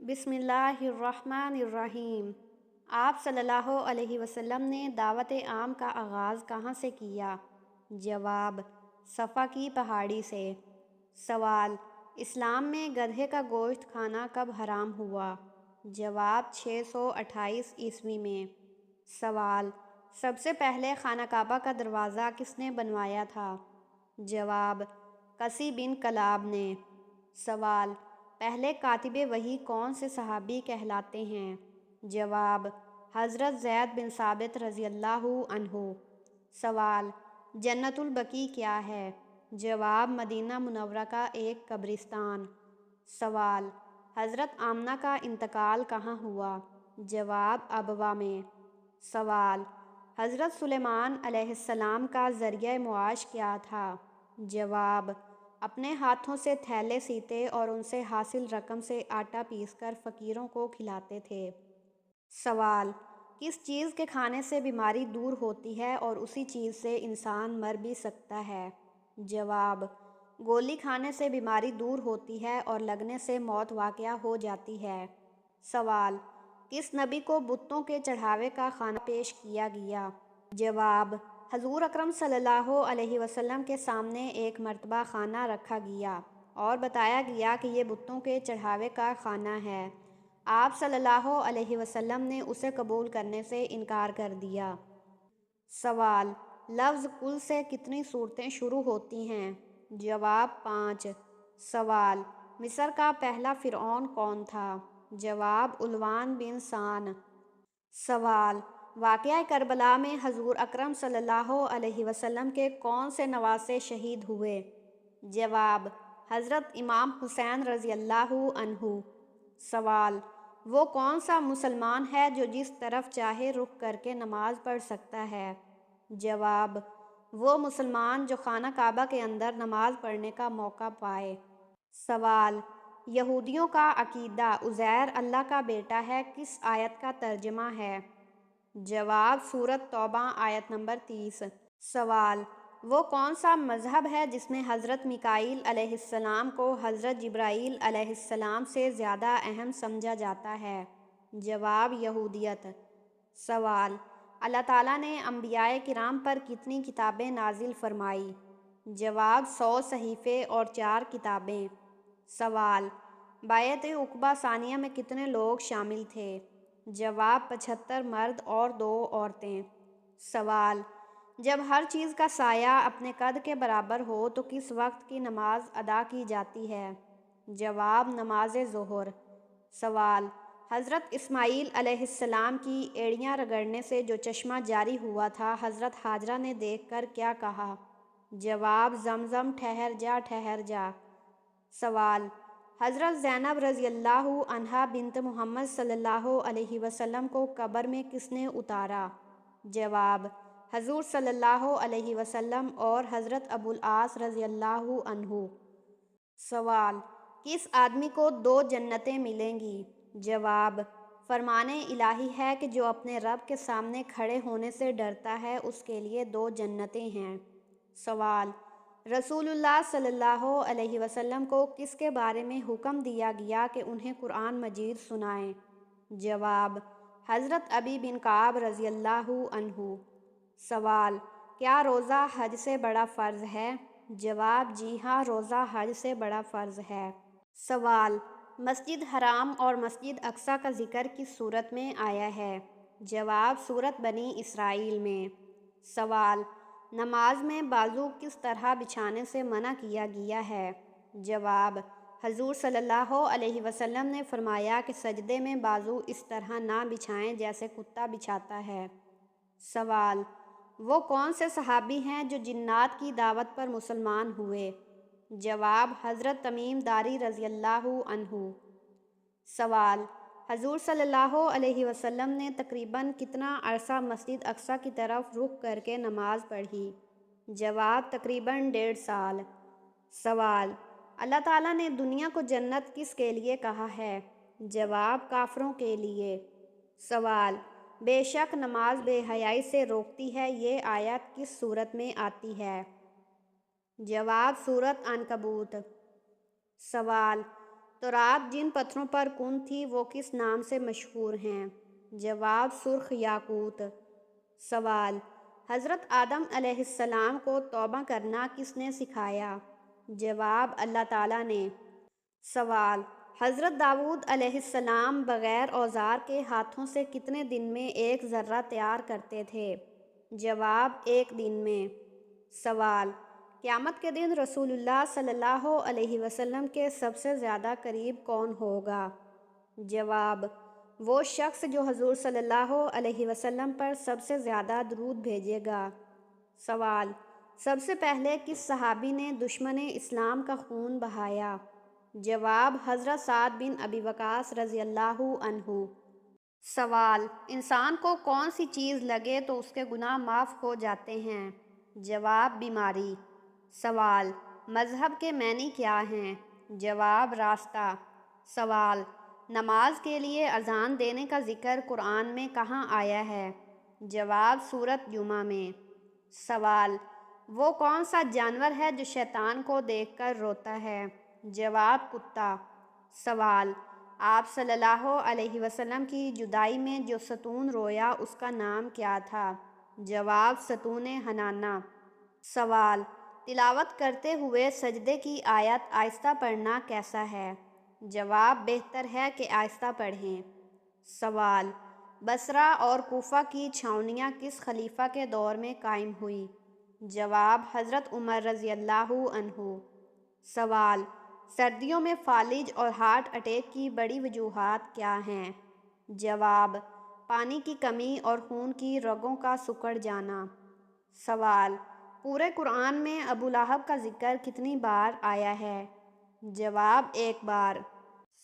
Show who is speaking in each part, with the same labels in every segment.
Speaker 1: بسم اللہ الرحمن الرحیم۔ آپ صلی اللہ علیہ وسلم نے دعوت عام کا آغاز کہاں سے کیا؟ جواب: صفا کی پہاڑی سے۔ سوال: اسلام میں گدھے کا گوشت کھانا کب حرام ہوا؟ جواب: 628 عیسوی میں۔ سوال: سب سے پہلے خانہ کعبہ کا دروازہ کس نے بنوایا تھا؟ جواب: قصی بن کلاب نے۔ سوال: پہلے کاتب وحی کون سے صحابی کہلاتے ہیں؟ جواب: حضرت زید بن ثابت رضی اللہ عنہ۔ سوال: جنت البقیع کیا ہے؟ جواب: مدینہ منورہ کا ایک قبرستان۔ سوال: حضرت آمنہ کا انتقال کہاں ہوا؟ جواب: ابوا میں۔ سوال: حضرت سلیمان علیہ السلام کا ذریعہ معاش کیا تھا؟ جواب: اپنے ہاتھوں سے تھیلے سیتے اور ان سے حاصل رقم سے آٹا پیس کر فقیروں کو کھلاتے تھے۔ سوال: کس چیز کے کھانے سے بیماری دور ہوتی ہے اور اسی چیز سے انسان مر بھی سکتا ہے؟ جواب: گولی کھانے سے بیماری دور ہوتی ہے اور لگنے سے موت واقع ہو جاتی ہے۔ سوال: کس نبی کو بتوں کے چڑھاوے کا کھانا پیش کیا گیا؟ جواب: حضور اکرم صلی اللہ علیہ وسلم کے سامنے ایک مرتبہ کھانا رکھا گیا اور بتایا گیا کہ یہ بتوں کے چڑھاوے کا کھانا ہے۔ آپ صلی اللہ علیہ وسلم نے اسے قبول کرنے سے انکار کر دیا۔ سوال: لفظ کل سے کتنی صورتیں شروع ہوتی ہیں؟ جواب: 5۔ سوال: مصر کا پہلا فرعون کون تھا؟ جواب: علوان بن سان۔ سوال: واقعہ کربلا میں حضور اکرم صلی اللہ علیہ وسلم کے کون سے نواسے شہید ہوئے؟ جواب: حضرت امام حسین رضی اللہ عنہ۔ سوال: وہ کون سا مسلمان ہے جو جس طرف چاہے رخ کر کے نماز پڑھ سکتا ہے؟ جواب: وہ مسلمان جو خانہ کعبہ کے اندر نماز پڑھنے کا موقع پائے۔ سوال: یہودیوں کا عقیدہ عزیر اللہ کا بیٹا ہے کس آیت کا ترجمہ ہے؟ جواب: سورۃ توبہ آیت نمبر 30۔ سوال: وہ کون سا مذہب ہے جس میں حضرت میکائیل علیہ السلام کو حضرت جبرائیل علیہ السلام سے زیادہ اہم سمجھا جاتا ہے؟ جواب: یہودیت۔ سوال: اللہ تعالیٰ نے انبیاء کرام پر کتنی کتابیں نازل فرمائی؟ جواب: 100 صحیفے اور 4 کتابیں۔ سوال: بیعت عقبہ ثانیہ میں کتنے لوگ شامل تھے؟ جواب: 75 مرد اور 2 عورتیں۔ سوال: جب ہر چیز کا سایہ اپنے قد کے برابر ہو تو کس وقت کی نماز ادا کی جاتی ہے؟ جواب: نماز ظہر۔ سوال: حضرت اسماعیل علیہ السلام کی ایڑیاں رگڑنے سے جو چشمہ جاری ہوا تھا حضرت ہاجرہ نے دیکھ کر کیا کہا؟ جواب: زمزم ٹھہر جا ٹھہر جا۔ سوال: حضرت زینب رضی اللہ عنہا بنت محمد صلی اللہ علیہ وسلم کو قبر میں کس نے اتارا؟ جواب: حضور صلی اللہ علیہ وسلم اور حضرت ابو العاص رضی اللہ عنہ۔ سوال: کس آدمی کو 2 جنتیں ملیں گی؟ جواب: فرمان الہی ہے کہ جو اپنے رب کے سامنے کھڑے ہونے سے ڈرتا ہے اس کے لیے 2 جنتیں ہیں۔ سوال: رسول اللہ صلی اللہ علیہ وسلم کو کس کے بارے میں حکم دیا گیا کہ انہیں قرآن مجید سنائیں؟ جواب: حضرت ابی بن کعب رضی اللہ عنہ۔ سوال: کیا روزہ حج سے بڑا فرض ہے؟ جواب: جی ہاں، روزہ حج سے بڑا فرض ہے۔ سوال: مسجد حرام اور مسجد اقصیٰ کا ذکر کس سورت میں آیا ہے؟ جواب: سورت بنی اسرائیل میں۔ سوال: نماز میں بازو کس طرح بچھانے سے منع کیا گیا ہے؟ جواب: حضور صلی اللہ علیہ وسلم نے فرمایا کہ سجدے میں بازو اس طرح نہ بچھائیں جیسے کتا بچھاتا ہے۔ سوال: وہ کون سے صحابی ہیں جو جنات کی دعوت پر مسلمان ہوئے؟ جواب: حضرت تمیم داری رضی اللہ عنہ۔ سوال: حضور صلی اللہ علیہ وسلم نے تقریباً کتنا عرصہ مسجد اقصیٰ کی طرف رخ کر کے نماز پڑھی؟ جواب: تقریباً 1.5 سال۔ سوال: اللہ تعالیٰ نے دنیا کو جنت کس کے لیے کہا ہے؟ جواب: کافروں کے لیے۔ سوال: بے شک نماز بے حیائی سے روکتی ہے، یہ آیت کس سورت میں آتی ہے؟ جواب: سورۃ عنکبوت۔ سوال: تو رات جن پتھروں پر کن تھی وہ کس نام سے مشہور ہیں؟ جواب سرخ یاقوت۔ سوال، حضرت آدم علیہ السلام کو توبہ کرنا کس نے سکھایا؟ جواب اللہ تعالیٰ نے۔ سوال، حضرت داؤد علیہ السلام بغیر اوزار کے ہاتھوں سے کتنے دن میں ایک ذرہ تیار کرتے تھے؟ جواب 1 دن میں۔ سوال، قیامت کے دن رسول اللہ صلی اللہ علیہ وسلم کے سب سے زیادہ قریب کون ہوگا؟ جواب، وہ شخص جو حضور صلی اللہ علیہ وسلم پر سب سے زیادہ درود بھیجے گا۔ سوال، سب سے پہلے کس صحابی نے دشمن اسلام کا خون بہایا؟ جواب، حضرت سعد بن ابی وقاص رضی اللہ عنہ۔ سوال، انسان کو کون سی چیز لگے تو اس کے گناہ معاف ہو جاتے ہیں؟ جواب، بیماری۔ سوال، مذہب کے معنی کیا ہیں؟ جواب، راستہ۔ سوال، نماز کے لیے اذان دینے کا ذکر قرآن میں کہاں آیا ہے؟ جواب، سورۃ جمعہ میں۔ سوال، وہ کون سا جانور ہے جو شیطان کو دیکھ کر روتا ہے؟ جواب، کتا۔ سوال، آپ صلی اللہ علیہ وسلم کی جدائی میں جو ستون رویا اس کا نام کیا تھا؟ جواب، ستون حنانہ۔ سوال، تلاوت کرتے ہوئے سجدے کی آیت آہستہ پڑھنا کیسا ہے؟ جواب، بہتر ہے کہ آہستہ پڑھیں۔ سوال، بصرہ اور کوفہ کی چھاؤنیاں کس خلیفہ کے دور میں قائم ہوئی؟ جواب، حضرت عمر رضی اللہ عنہ۔ سوال، سردیوں میں فالج اور ہارٹ اٹیک کی بڑی وجوہات کیا ہیں؟ جواب، پانی کی کمی اور خون کی رگوں کا سکڑ جانا۔ سوال، پورے قرآن میں ابو لہب کا ذکر کتنی بار آیا ہے؟ جواب، 1 بار۔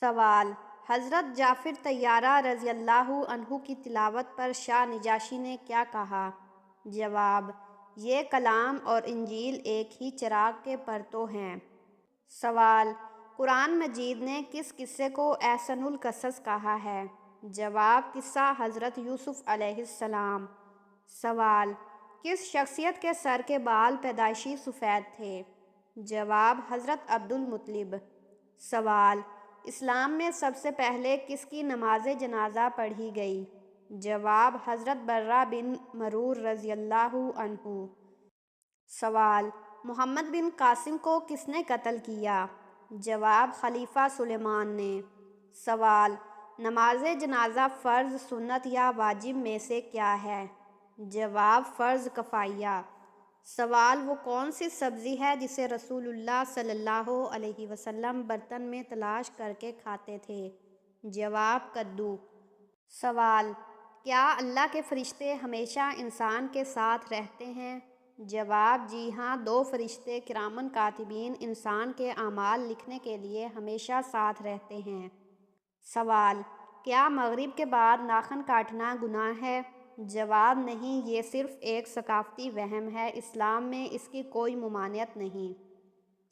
Speaker 1: سوال، حضرت جعفر طیارہ رضی اللہ عنہ کی تلاوت پر شاہ نجاشی نے کیا کہا؟ جواب، یہ کلام اور انجیل ایک ہی چراغ کے پرتو ہیں۔ سوال، قرآن مجید نے کس قصے کو احسن القصص کہا ہے؟ جواب، قصہ حضرت یوسف علیہ السلام۔ سوال، کس شخصیت کے سر کے بال پیدائشی سفید تھے؟ جواب، حضرت عبد المطلب۔ سوال، اسلام میں سب سے پہلے کس کی نماز جنازہ پڑھی گئی؟ جواب، حضرت برہ بن معرور رضی اللہ عنہ۔ سوال، محمد بن قاسم کو کس نے قتل کیا؟ جواب، خلیفہ سلیمان نے۔ سوال، نماز جنازہ فرض، سنت یا واجب میں سے کیا ہے؟ جواب، فرض کفائیہ۔ سوال، وہ کون سی سبزی ہے جسے رسول اللہ صلی اللہ علیہ وسلم برتن میں تلاش کر کے کھاتے تھے؟ جواب، کدو۔ سوال، کیا اللہ کے فرشتے ہمیشہ انسان کے ساتھ رہتے ہیں؟ جواب، جی ہاں، 2 فرشتے کرامن کاتبین انسان کے اعمال لکھنے کے لیے ہمیشہ ساتھ رہتے ہیں۔ سوال، کیا مغرب کے بعد ناخن کاٹنا گناہ ہے؟ جواب، نہیں، یہ صرف ایک ثقافتی وہم ہے، اسلام میں اس کی کوئی ممانعت نہیں۔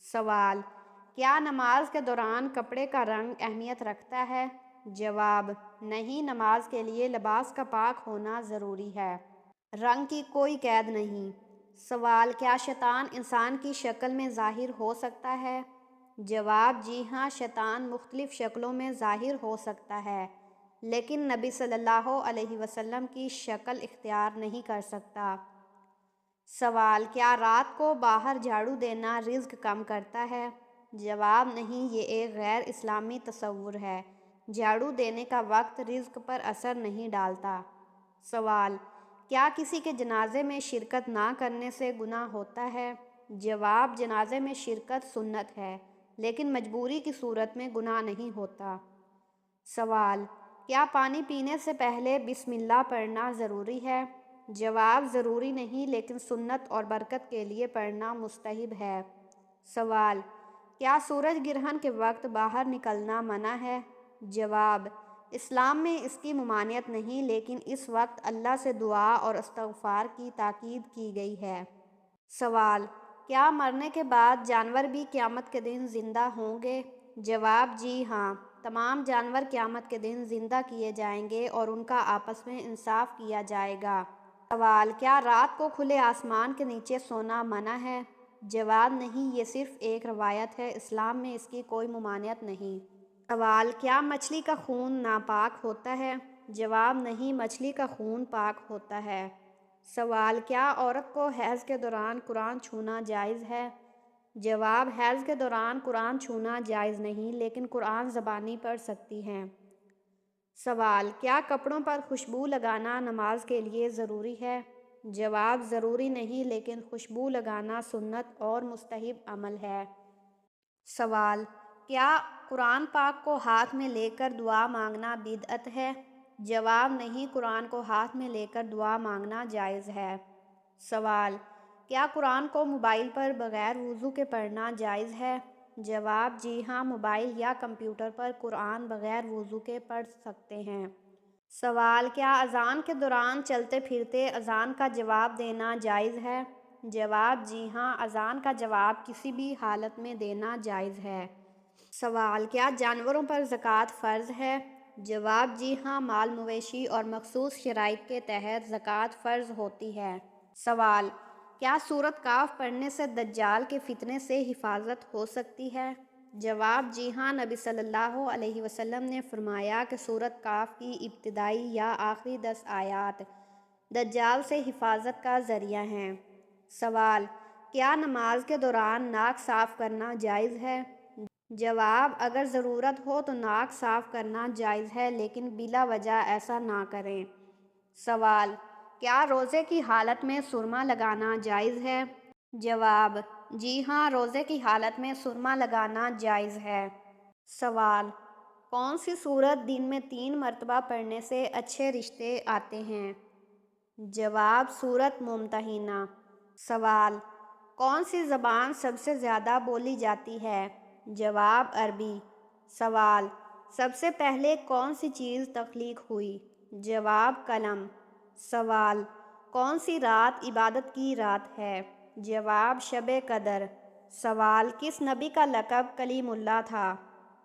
Speaker 1: سوال، کیا نماز کے دوران کپڑے کا رنگ اہمیت رکھتا ہے؟ جواب، نہیں، نماز کے لیے لباس کا پاک ہونا ضروری ہے، رنگ کی کوئی قید نہیں۔ سوال، کیا شیطان انسان کی شکل میں ظاہر ہو سکتا ہے؟ جواب، جی ہاں، شیطان مختلف شکلوں میں ظاہر ہو سکتا ہے، لیکن نبی صلی اللہ علیہ وسلم کی شکل اختیار نہیں کر سکتا۔ سوال، کیا رات کو باہر جھاڑو دینا رزق کم کرتا ہے؟ جواب، نہیں، یہ ایک غیر اسلامی تصور ہے، جھاڑو دینے کا وقت رزق پر اثر نہیں ڈالتا۔ سوال، کیا کسی کے جنازے میں شرکت نہ کرنے سے گناہ ہوتا ہے؟ جواب، جنازے میں شرکت سنت ہے، لیکن مجبوری کی صورت میں گناہ نہیں ہوتا۔ سوال، کیا پانی پینے سے پہلے بسم اللہ پڑھنا ضروری ہے؟ جواب، ضروری نہیں، لیکن سنت اور برکت کے لیے پڑھنا مستحب ہے۔ سوال، کیا سورج گرہن کے وقت باہر نکلنا منع ہے؟ جواب، اسلام میں اس کی ممانعت نہیں، لیکن اس وقت اللہ سے دعا اور استغفار کی تاکید کی گئی ہے۔ سوال، کیا مرنے کے بعد جانور بھی قیامت کے دن زندہ ہوں گے؟ جواب، جی ہاں، تمام جانور قیامت کے دن زندہ کیے جائیں گے اور ان کا آپس میں انصاف کیا جائے گا۔ سوال، کیا رات کو کھلے آسمان کے نیچے سونا منع ہے؟ جواب، نہیں، یہ صرف ایک روایت ہے، اسلام میں اس کی کوئی ممانعت نہیں۔ سوال: کیا مچھلی کا خون ناپاک ہوتا ہے؟ جواب: نہیں، مچھلی کا خون پاک ہوتا ہے۔ سوال: کیا عورت کو حیض کے دوران قرآن چھونا جائز ہے؟ جواب: حیض کے دوران قرآن چھونا جائز نہیں، لیکن قرآن زبانی پڑھ سکتی ہیں۔ سوال: کیا کپڑوں پر خوشبو لگانا نماز کے لیے ضروری ہے؟ جواب: ضروری نہیں، لیکن خوشبو لگانا سنت اور مستحب عمل ہے۔ سوال: کیا قرآن پاک کو ہاتھ میں لے کر دعا مانگنا بدعت ہے؟ جواب: نہیں، قرآن کو ہاتھ میں لے کر دعا مانگنا جائز ہے۔ سوال: کیا قرآن کو موبائل پر بغیر وضو کے پڑھنا جائز ہے؟ جواب: جی ہاں، موبائل یا کمپیوٹر پر قرآن بغیر وضو کے پڑھ سکتے ہیں۔ سوال: کیا اذان کے دوران چلتے پھرتے اذان کا جواب دینا جائز ہے؟ جواب: جی ہاں، اذان کا جواب کسی بھی حالت میں دینا جائز ہے۔ سوال: کیا جانوروں پر زکوٰۃ فرض ہے؟ جواب: جی ہاں، مال مویشی اور مخصوص شرائط کے تحت زکوٰۃ فرض ہوتی ہے۔ سوال: کیا سورۃ کاف پڑھنے سے دجال کے فتنے سے حفاظت ہو سکتی ہے؟ جواب: جی ہاں، نبی صلی اللہ علیہ وسلم نے فرمایا کہ سورۃ کاف کی ابتدائی یا آخری 10 آیات دجال سے حفاظت کا ذریعہ ہیں۔ سوال: کیا نماز کے دوران ناک صاف کرنا جائز ہے؟ جواب: اگر ضرورت ہو تو ناک صاف کرنا جائز ہے، لیکن بلا وجہ ایسا نہ کریں۔ سوال: کیا روزے کی حالت میں سرما لگانا جائز ہے؟ جواب: جی ہاں، روزے کی حالت میں سرما لگانا جائز ہے۔ سوال: کون سی سورت دن میں 3 مرتبہ پڑھنے سے اچھے رشتے آتے ہیں؟ جواب: سورۃ ممتحنہ۔ سوال: کون سی زبان سب سے زیادہ بولی جاتی ہے؟ جواب: عربی۔ سوال: سب سے پہلے کون سی چیز تخلیق ہوئی؟ جواب: قلم۔ سوال: کون سی رات عبادت کی رات ہے؟ جواب: شب قدر۔ سوال: کس نبی کا لقب کلیم اللہ تھا؟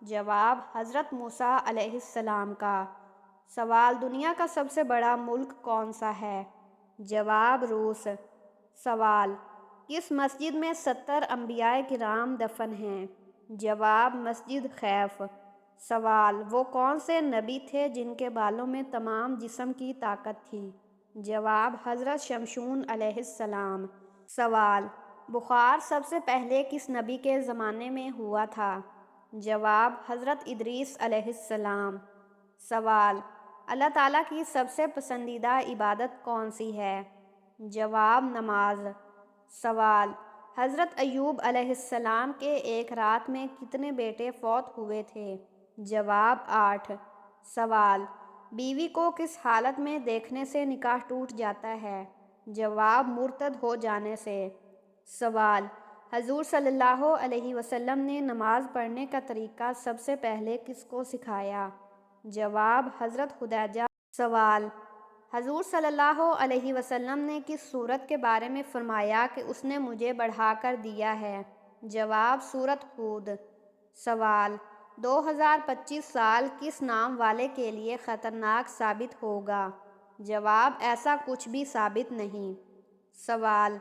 Speaker 1: جواب: حضرت موسیٰ علیہ السلام کا۔ سوال: دنیا کا سب سے بڑا ملک کون سا ہے؟ جواب: روس۔ سوال: کس مسجد میں 70 انبیاء کرام دفن ہیں؟ جواب: مسجد خیف۔ سوال: وہ کون سے نبی تھے جن کے بالوں میں تمام جسم کی طاقت تھی؟ جواب: حضرت شمشون علیہ السلام۔ سوال: بخار سب سے پہلے کس نبی کے زمانے میں ہوا تھا؟ جواب: حضرت ادریس علیہ السلام۔ سوال: اللہ تعالیٰ کی سب سے پسندیدہ عبادت کون سی ہے؟ جواب: نماز۔ سوال: حضرت ایوب علیہ السلام کے ایک رات میں کتنے بیٹے فوت ہوئے تھے؟ جواب: 8۔ سوال: بیوی کو کس حالت میں دیکھنے سے نکاح ٹوٹ جاتا ہے؟ جواب: مرتد ہو جانے سے۔ سوال: حضور صلی اللہ علیہ وسلم نے نماز پڑھنے کا طریقہ سب سے پہلے کس کو سکھایا؟ جواب: حضرت خدیجہ۔ سوال: حضور صلی اللہ علیہ وسلم نے کس سورت کے بارے میں فرمایا کہ اس نے مجھے بڑھا کر دیا ہے؟ جواب: سورۃ ہود۔ سوال: 2025 سال کس نام والے کے لیے خطرناک ثابت ہوگا؟ جواب: ایسا کچھ بھی ثابت نہیں۔ سوال: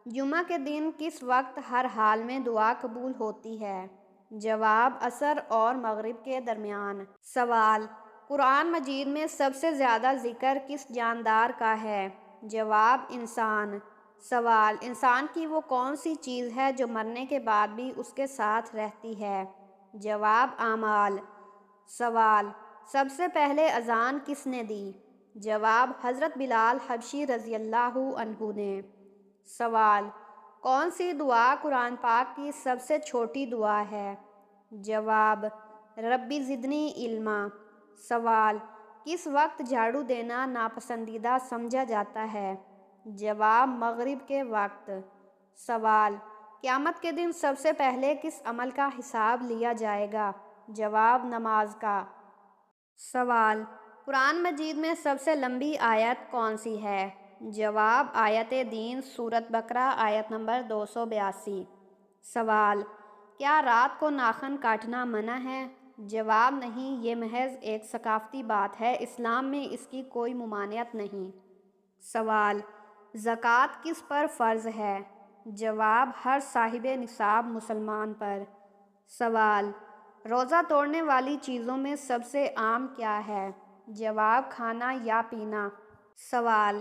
Speaker 1: جمعہ کے دن کس وقت ہر حال میں دعا قبول ہوتی ہے؟ جواب: عصر اور مغرب کے درمیان۔ سوال: قرآن مجید میں سب سے زیادہ ذکر کس جاندار کا ہے؟ جواب: انسان۔ سوال: انسان کی وہ کون سی چیز ہے جو مرنے کے بعد بھی اس کے ساتھ رہتی ہے؟ جواب: اعمال۔ سوال: سب سے پہلے اذان کس نے دی؟ جواب: حضرت بلال حبشی رضی اللہ عنہ نے۔ سوال: کون سی دعا قرآن پاک کی سب سے چھوٹی دعا ہے؟ جواب: ربی زدنی علما۔ سوال: کس وقت جھاڑو دینا ناپسندیدہ سمجھا جاتا ہے؟ جواب: مغرب کے وقت۔ سوال: قیامت کے دن سب سے پہلے کس عمل کا حساب لیا جائے گا؟ جواب: نماز کا۔ سوال: قرآن مجید میں سب سے لمبی آیت کون سی ہے؟ جواب: آیت دین، سورۃ بقرہ، آیت نمبر 282۔ سوال: کیا رات کو ناخن کاٹنا منع ہے؟ جواب: نہیں، یہ محض ایک ثقافتی بات ہے، اسلام میں اس کی کوئی ممانعت نہیں۔ سوال: زکوٰۃ کس پر فرض ہے؟ جواب: ہر صاحب نصاب مسلمان پر۔ سوال: روزہ توڑنے والی چیزوں میں سب سے عام کیا ہے؟ جواب: کھانا یا پینا۔ سوال: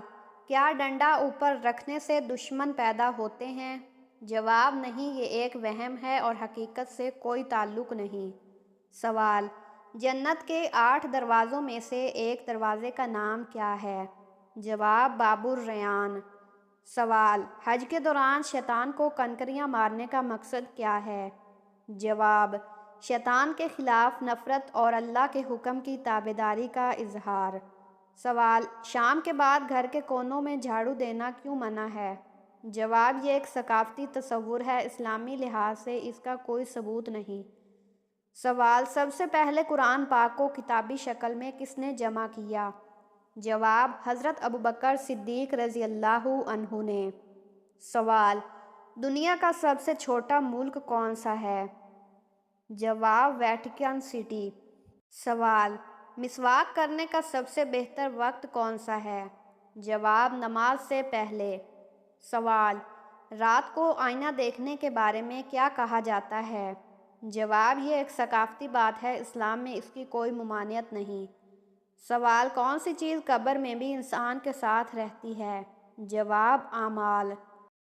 Speaker 1: کیا ڈنڈا اوپر رکھنے سے دشمن پیدا ہوتے ہیں؟ جواب: نہیں، یہ ایک وہم ہے اور حقیقت سے کوئی تعلق نہیں۔ سوال: جنت کے 8 دروازوں میں سے ایک دروازے کا نام کیا ہے؟ جواب: باب الریان۔ سوال: حج کے دوران شیطان کو کنکریاں مارنے کا مقصد کیا ہے؟ جواب: شیطان کے خلاف نفرت اور اللہ کے حکم کی تابعداری کا اظہار۔ سوال: شام کے بعد گھر کے کونوں میں جھاڑو دینا کیوں منع ہے؟ جواب: یہ ایک ثقافتی تصور ہے، اسلامی لحاظ سے اس کا کوئی ثبوت نہیں۔ سوال: سب سے پہلے قرآن پاک کو کتابی شکل میں کس نے جمع کیا؟ جواب: حضرت ابوبکر صدیق رضی اللہ عنہ نے۔ سوال: دنیا کا سب سے چھوٹا ملک کون سا ہے؟ جواب: ویٹیکن سٹی۔ سوال: مسواک کرنے کا سب سے بہتر وقت کون سا ہے؟ جواب: نماز سے پہلے۔ سوال: رات کو آئینہ دیکھنے کے بارے میں کیا کہا جاتا ہے؟ جواب: یہ ایک ثقافتی بات ہے، اسلام میں اس کی کوئی ممانعت نہیں۔ سوال: کون سی چیز قبر میں بھی انسان کے ساتھ رہتی ہے؟ جواب: اعمال۔